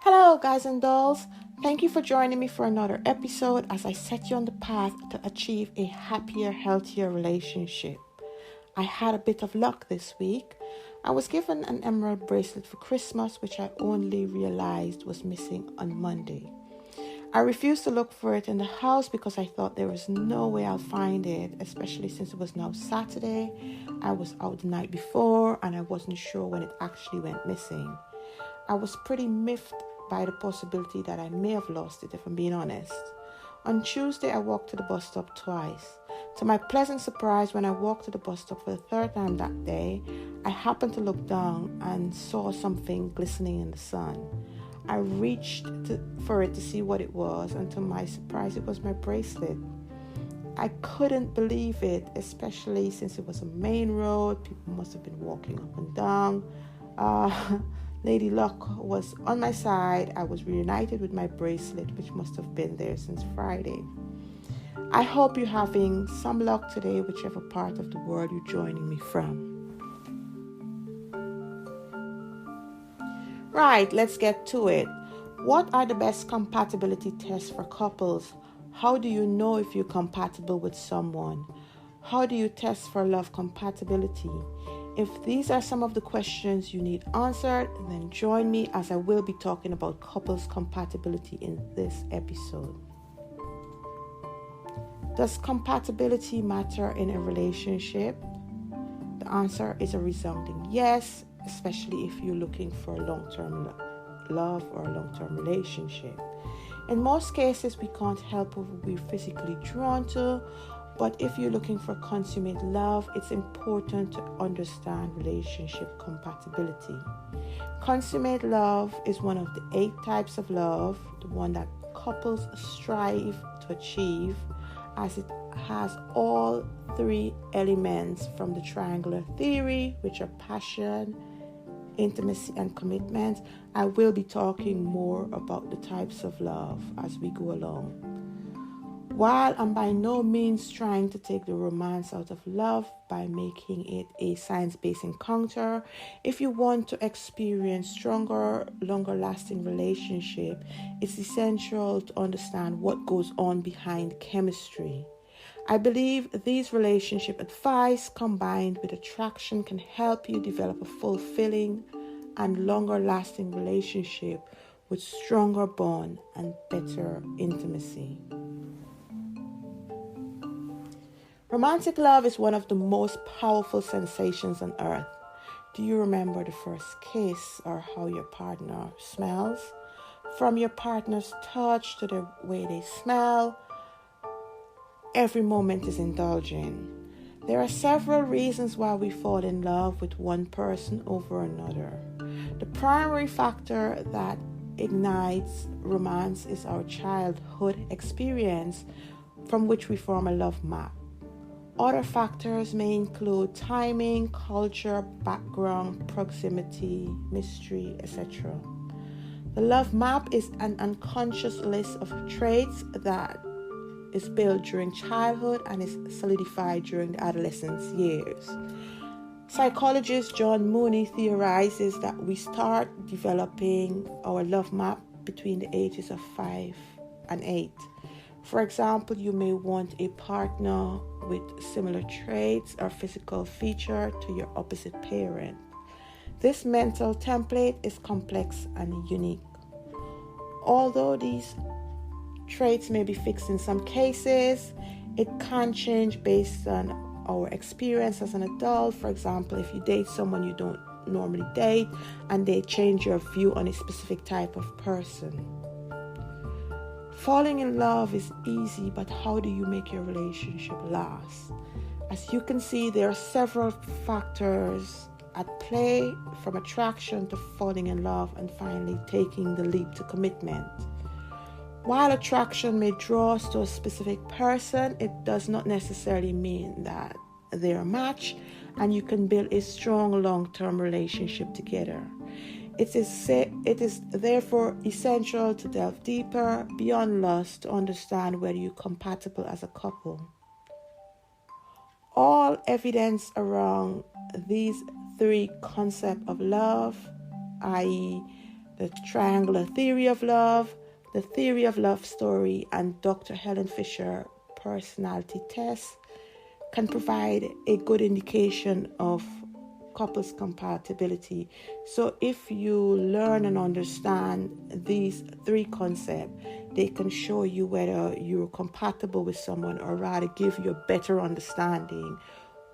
Hello, guys and dolls. Thank you for joining me for another episode as I set you on the path to achieve a happier, healthier relationship. I had a bit of luck this week. I was given an emerald bracelet for Christmas, which I only realized was missing on Monday. I refused to look for it in the house because I thought there was no way I'll find it, especially since it was now Saturday. I was out the night before and I wasn't sure when it actually went missing. I was pretty miffed by the possibility that I may have lost it, if I'm being honest. On Tuesday, I walked to the bus stop twice. To my pleasant surprise, when I walked to the bus stop for the third time that day, I happened to look down and saw something glistening in the sun. I reached for it to see what it was, and to my surprise, it was my bracelet. I couldn't believe it, especially since it was a main road. People must have been walking up and down. Lady Luck was on my side. I was reunited with my bracelet, which must have been there since Friday. I hope you're having some luck today, whichever part of the world you're joining me from. Right, let's get to it. What are the best compatibility tests for couples? How do you know if you're compatible with someone? How do you test for love compatibility? If these are some of the questions you need answered, then join me as I will be talking about couples compatibility in this episode. Does compatibility matter in a relationship? The answer is a resounding yes, especially if you're looking for long-term love or a long-term relationship. In most cases, we can't help who we're physically drawn to, but if you're looking for consummate love, it's important to understand relationship compatibility. Consummate love is one of the 8 types of love, the one that couples strive to achieve, as it has all 3 elements from the triangular theory, which are passion, intimacy, and commitment. I will be talking more about the types of love as we go along. While I'm by no means trying to take the romance out of love by making it a science-based encounter, if you want to experience stronger, longer-lasting relationship, it's essential to understand what goes on behind chemistry. I believe these relationship advice combined with attraction can help you develop a fulfilling and longer-lasting relationship with stronger bond and better intimacy. Romantic love is one of the most powerful sensations on earth. Do you remember the first kiss or how your partner smells? From your partner's touch to the way they smell, every moment is indulging. There are several reasons why we fall in love with one person over another. The primary factor that ignites romance is our childhood experience, from which we form a love map. Other factors may include timing, culture, background, proximity, mystery, etc. The love map is an unconscious list of traits that is built during childhood and is solidified during the adolescence years. Psychologist John Mooney theorizes that we start developing our love map between the ages of 5 and 8. For example, you may want a partner with similar traits or physical feature to your opposite parent. This mental template is complex and unique. Although these traits may be fixed in some cases, it can change based on our experience as an adult. For example, if you date someone you don't normally date and they change your view on a specific type of person. Falling in love is easy, but how do you make your relationship last? As you can see, there are several factors at play, from attraction to falling in love and finally taking the leap to commitment. While attraction may draw us to a specific person, it does not necessarily mean that they're a match and you can build a strong long-term relationship together. It is therefore essential to delve deeper beyond lust to understand whether you're compatible as a couple. All evidence around these 3 concepts of love, i.e. the triangular theory of love, the theory of love story, and Dr. Helen Fisher personality test can provide a good indication of couples compatibility. So if you learn and understand these three concepts, they can show you whether you're compatible with someone, or rather give you a better understanding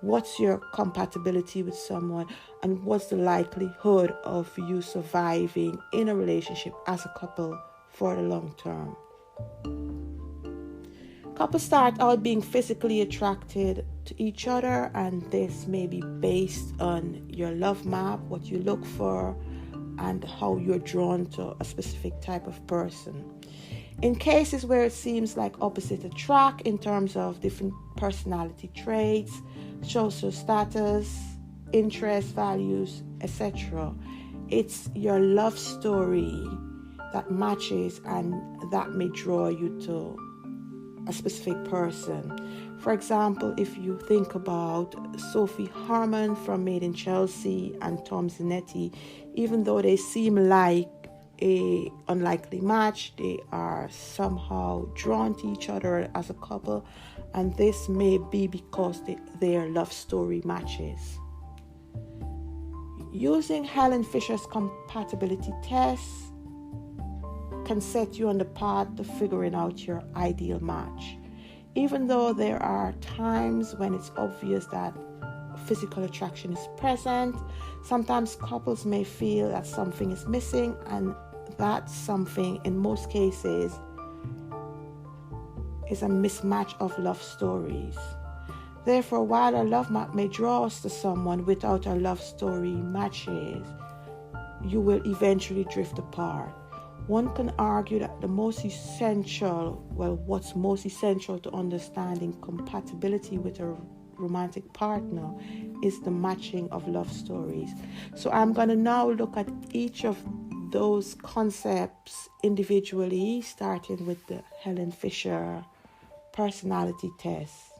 what's your compatibility with someone and what's the likelihood of you surviving in a relationship as a couple for the long term. Couples start out being physically attracted to each other, and this may be based on your love map, what you look for, and how you're drawn to a specific type of person. In cases where it seems like opposite attract in terms of different personality traits, social status, interests, values, etc., it's your love story that matches, and that may draw you to a specific person. For example, if you think about Sophie Harmon from Made in Chelsea and Tom Zanetti, even though they seem like a unlikely match, they are somehow drawn to each other as a couple, and this may be because their love story matches. Using Helen Fisher's compatibility test can set you on the path to figuring out your ideal match. Even though there are times when it's obvious that physical attraction is present, sometimes couples may feel that something is missing, and that something in most cases is a mismatch of love stories. Therefore, while a love map may draw us to someone without a love story matches, you will eventually drift apart. One can argue that what's most essential to understanding compatibility with a romantic partner is the matching of love stories. So I'm going to now look at each of those concepts individually, starting with the Helen Fisher personality test.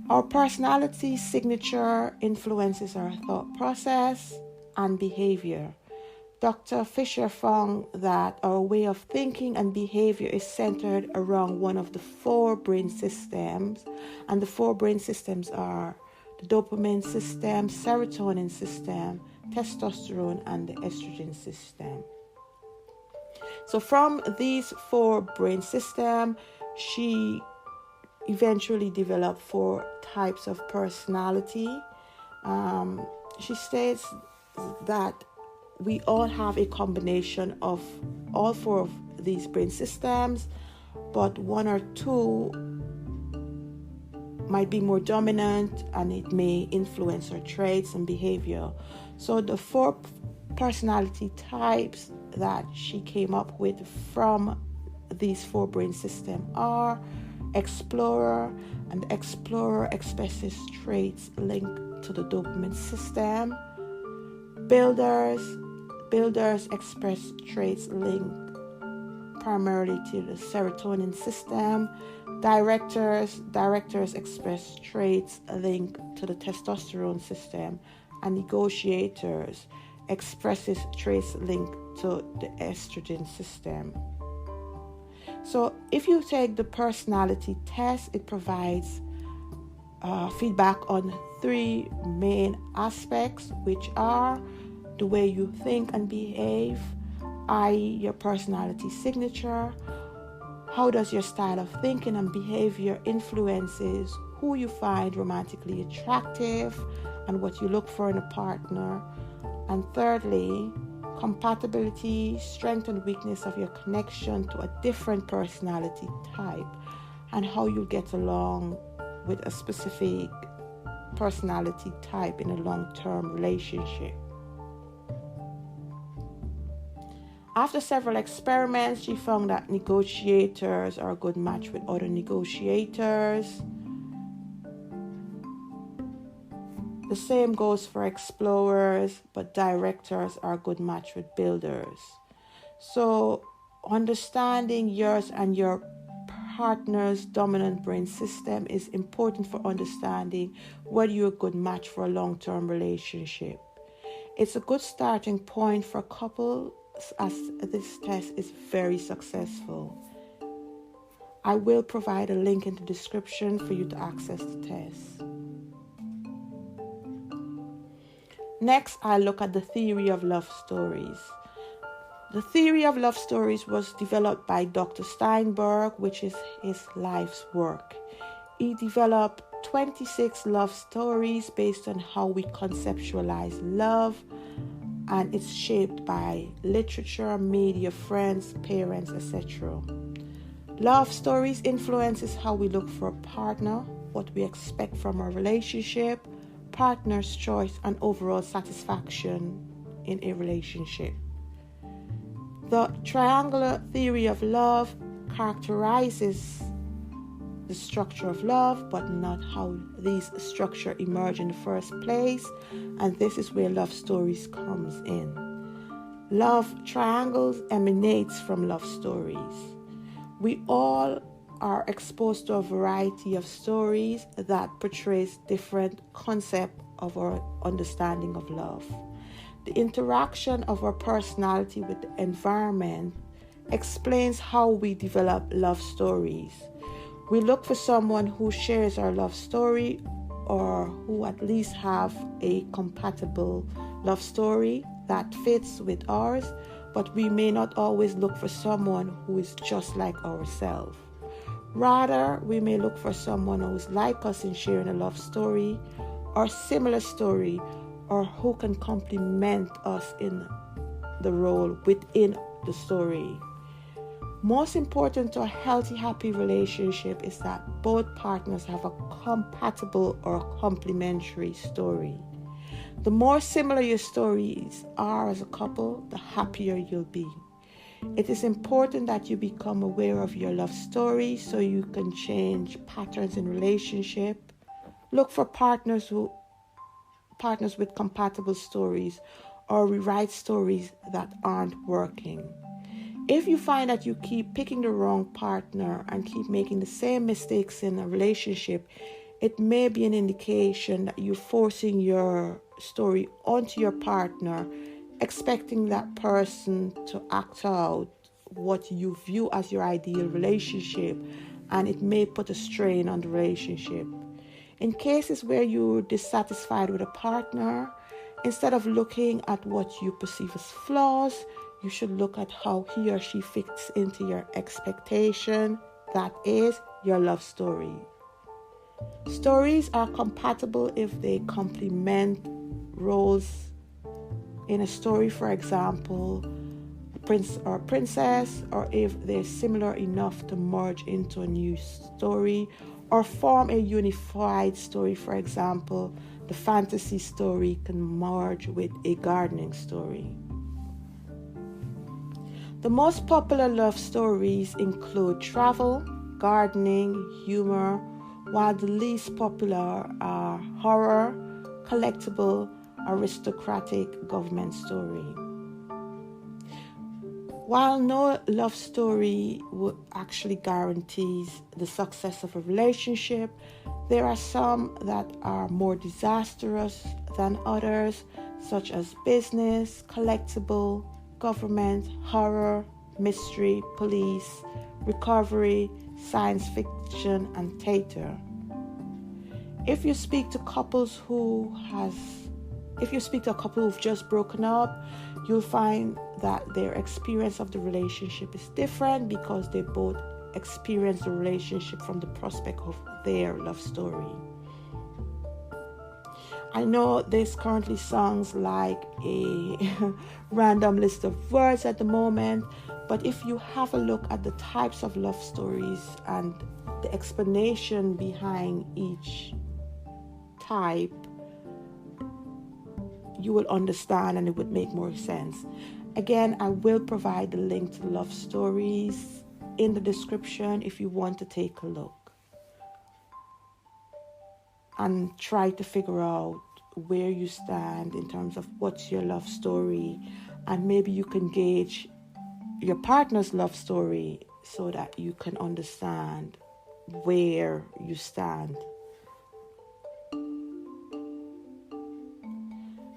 Our personality signature influences our thought process and behavior. Dr. Fisher found that our way of thinking and behavior is centered around one of the four brain systems, and the four brain systems are the dopamine system, serotonin system, testosterone, and the estrogen system. So from these four brain systems, she eventually developed 4 types of personality. She states that we all have a combination of all 4 of these brain systems, but 1 or 2 might be more dominant, and it may influence our traits and behavior. So the 4 personality types that she came up with from these 4 brain systems are explorer, and the explorer expresses traits linked to the dopamine system. Builders express traits linked primarily to the serotonin system. Directors express traits linked to the testosterone system, and negotiators expresses traits linked to the estrogen system. So if you take the personality test, it provides feedback on 3 main aspects, which are the way you think and behave, i.e. your personality signature. How does your style of thinking and behavior influences who you find romantically attractive and what you look for in a partner? And thirdly, compatibility, strength and weakness of your connection to a different personality type, and how you get along with a specific personality type in a long-term relationship. After several experiments, she found that negotiators are a good match with other negotiators. The same goes for explorers, but directors are a good match with builders. So understanding yours and your partner's dominant brain system is important for understanding whether you're a good match for a long-term relationship. It's a good starting point for couples as this test is very successful. I will provide a link in the description for you to access the test. Next, I look at the theory of love stories. The theory of love stories was developed by Dr. Steinberg, which is his life's work. He developed 26 love stories based on how we conceptualize love, and it's shaped by literature, media, friends, parents, etc. Love stories influences how we look for a partner, what we expect from a relationship, partner's choice, and overall satisfaction in a relationship. The triangular theory of love characterizes the structure of love, but not how these structures emerge in the first place, and this is where love stories comes in. Love triangles emanates from love stories. We all are exposed to a variety of stories that portrays different concepts of our understanding of love. The interaction of our personality with the environment explains how we develop love stories. We look for someone who shares our love story or who at least have a compatible love story that fits with ours, but we may not always look for someone who is just like ourselves. Rather, we may look for someone who is like us in sharing a love story or similar story, or who can complement us in the role within the story. Most important to a healthy, happy relationship is that both partners have a compatible or complementary story. The more similar your stories are as a couple, the happier you'll be. It is important that you become aware of your love story so you can change patterns in relationship. Look for partners with compatible stories, or rewrite stories that aren't working. If you find that you keep picking the wrong partner and keep making the same mistakes in a relationship, it may be an indication that you're forcing your story onto your partner, expecting that person to act out what you view as your ideal relationship, and it may put a strain on the relationship. In cases where you're dissatisfied with a partner, instead of looking at what you perceive as flaws, you should look at how he or she fits into your expectation, that is, your love story. Stories are compatible if they complement roles in a story, for example, prince or princess, or if they're similar enough to merge into a new story or form a unified story. For example, the fantasy story can merge with a gardening story. The most popular love stories include travel, gardening, humor, while the least popular are horror, collectible, aristocratic, government story. While no love story actually guarantees the success of a relationship, there are some that are more disastrous than others, such as business, collectible, government, horror, mystery, police, recovery, science fiction, and theater. If you speak to a couple who've just broken up, you'll find that their experience of the relationship is different because they both experience the relationship from the prospect of their love story. I know this currently sounds like a random list of words at the moment, but if you have a look at the types of love stories and the explanation behind each type, you will understand and it would make more sense. Again, I will provide the link to love stories in the description if you want to take a look and try to figure out where you stand in terms of what's your love story, and maybe you can gauge your partner's love story so that you can understand where you stand.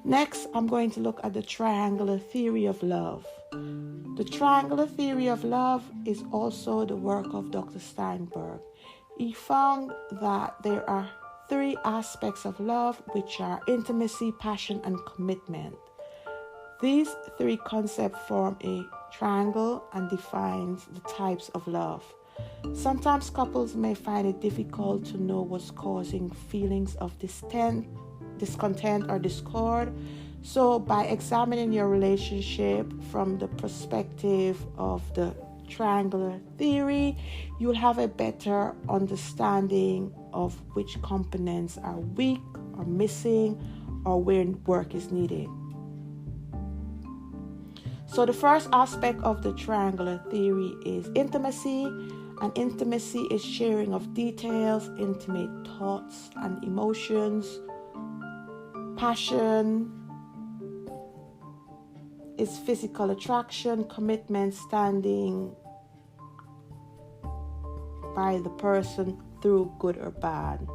Next, I'm going to look at the triangular theory of love. The triangular theory of love is also the work of Dr. Steinberg. He found that there are 3 aspects of love, which are intimacy, passion, and commitment. These 3 concepts form a triangle and defines the types of love. Sometimes couples may find it difficult to know what's causing feelings of discontent or discord. So by examining your relationship from the perspective of the triangular theory, you'll have a better understanding of which components are weak or missing or where work is needed. So the first aspect of the triangular theory is intimacy. And intimacy is sharing of details, intimate thoughts and emotions. Passion is physical attraction, commitment, standing by the person through good or bad.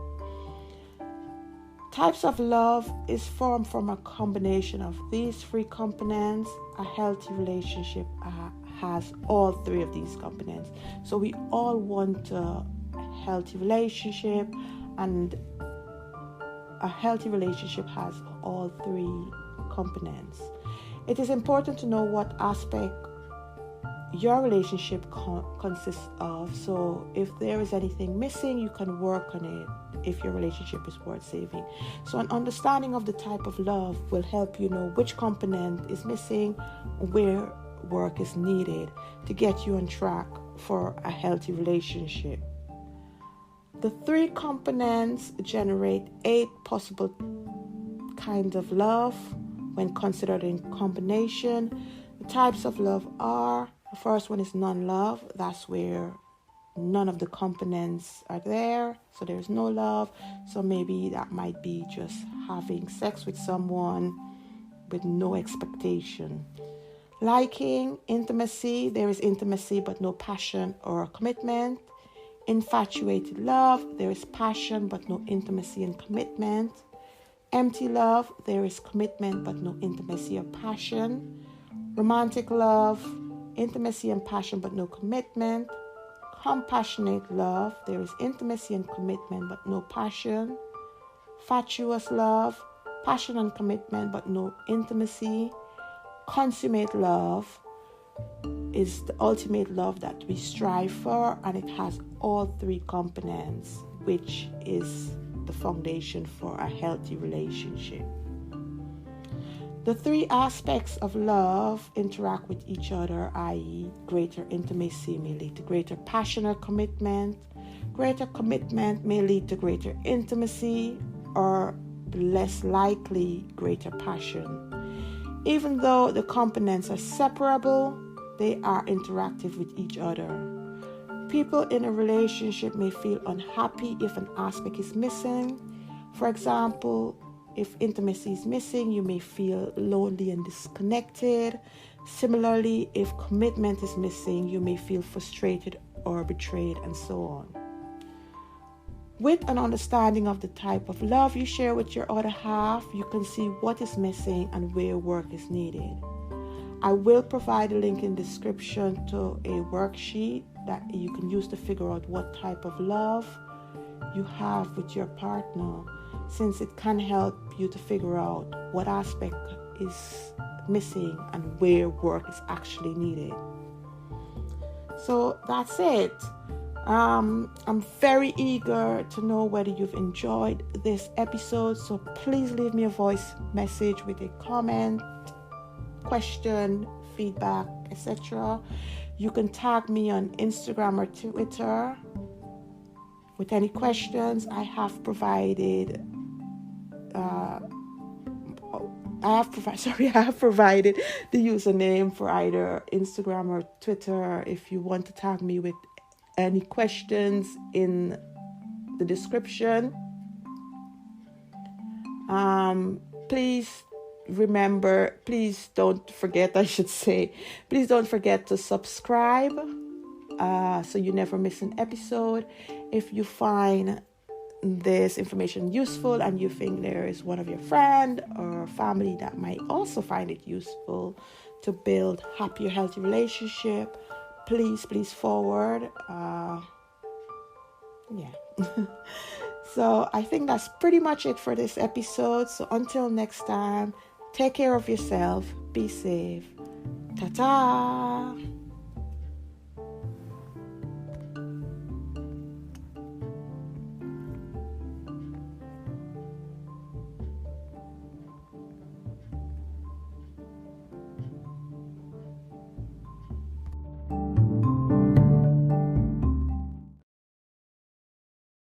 Types of love is formed from a combination of these 3 components. A healthy relationship has all 3 of these components. So we all want a healthy relationship, and a healthy relationship has all 3 components. It is important to know what aspect your relationship consists of. So if there is anything missing, you can work on it if your relationship is worth saving. So an understanding of the type of love will help you know which component is missing, where work is needed to get you on track for a healthy relationship. The 3 components generate 8 possible kinds of love when considered in combination. The types of love are: the first one is non-love. That's where none of the components are there, so there's no love. So maybe that might be just having sex with someone with no expectation. Liking, intimacy. There is intimacy but no passion or commitment. Infatuated love. There is passion but no intimacy and commitment. Empty love. There is commitment but no intimacy or passion. Romantic love. Intimacy and passion but no commitment. Compassionate love. There is intimacy and commitment but no passion. Fatuous love. Passion and commitment but no intimacy. Consummate love is the ultimate love that we strive for, and it has all 3 components, which is the foundation for a healthy relationship. The 3 aspects of love interact with each other, i.e., greater intimacy may lead to greater passion or commitment. Greater commitment may lead to greater intimacy, or less likely, greater passion. Even though the components are separable, they are interactive with each other. People in a relationship may feel unhappy if an aspect is missing. For example, if intimacy is missing, you may feel lonely and disconnected. Similarly, if commitment is missing, you may feel frustrated or betrayed, and so on. With an understanding of the type of love you share with your other half, you can see what is missing and where work is needed. I will provide a link in the description to a worksheet that you can use to figure out what type of love you have with your partner, since it can help you to figure out what aspect is missing and where work is actually needed. So that's it. I'm very eager to know whether you've enjoyed this episode, so please leave me a voice message with a comment, question, feedback, etc. You can tag me on Instagram or Twitter with any questions. I have provided the username for either Instagram or Twitter if you want to tag me with any questions in the description. Please don't forget to subscribe so you never miss an episode. If you find this information useful and you think there is one of your friend or family that might also find it useful to build happier, healthy relationship, please forward. So I think that's pretty much it for this episode. So until next time, take care of yourself, be safe. Ta-ta!